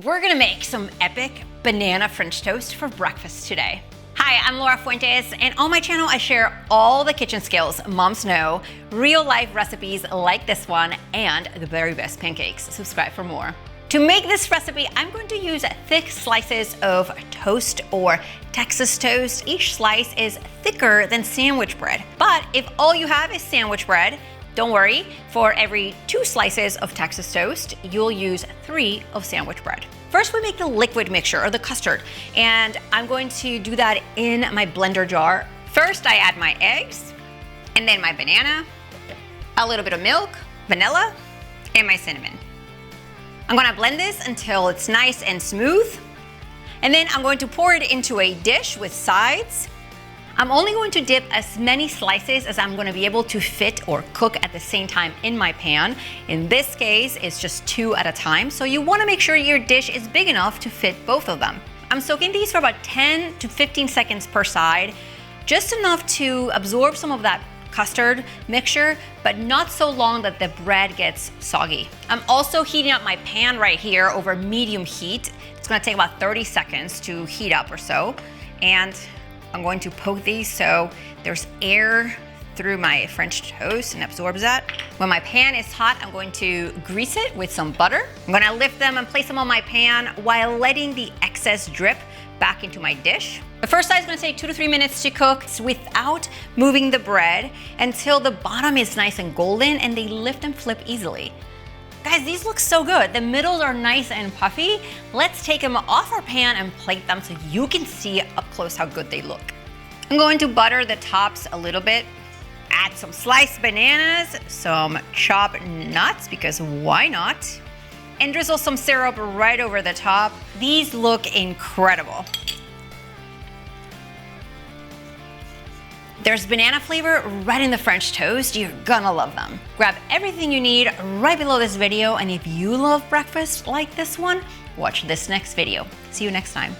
We're gonna make some epic banana French toast for breakfast today. Hi, I'm Fuentes, and on my channel I share all the kitchen skills moms know, real life recipes like this one, and the very best pancakes. Subscribe for more. To make this recipe, I'm going to use thick slices of toast or Texas toast. Each slice is thicker than sandwich bread. But if all you have is sandwich bread, don't worry, for every 2 slices of Texas toast, you'll use 3 of sandwich bread. First, we make the liquid mixture, or the custard, and I'm going to do that in my blender jar. First, I add my eggs, and then my banana, a little bit of milk, vanilla, and my cinnamon. I'm gonna blend this until it's nice and smooth, and then I'm going to pour it into a dish with sides. I'm only going to dip as many slices as I'm going to be able to fit or cook at the same time in my pan. In this case, it's just 2 at a time, so you want to make sure your dish is big enough to fit both of them. I'm soaking these for about 10 to 15 seconds per side, just enough to absorb some of that custard mixture, but not so long that the bread gets soggy. I'm also heating up my pan right here over medium heat. It's going to take about 30 seconds to heat up or so, and I'm going to poke these so there's air through my French toast and absorbs that. When my pan is hot, I'm going to grease it with some butter. I'm gonna lift them and place them on my pan while letting the excess drip back into my dish. The first side is gonna take 2 to 3 minutes to cook without moving the bread until the bottom is nice and golden and they lift and flip easily. Guys, these look so good. The middles are nice and puffy. Let's take them off our pan and plate them so you can see up close how good they look. I'm going to butter the tops a little bit, add some sliced bananas, some chopped nuts, because why not? And drizzle some syrup right over the top. These look incredible. There's banana flavor right in the French toast. You're gonna love them. Grab everything you need right below this video, and if you love breakfast like this one, watch this next video. See you next time.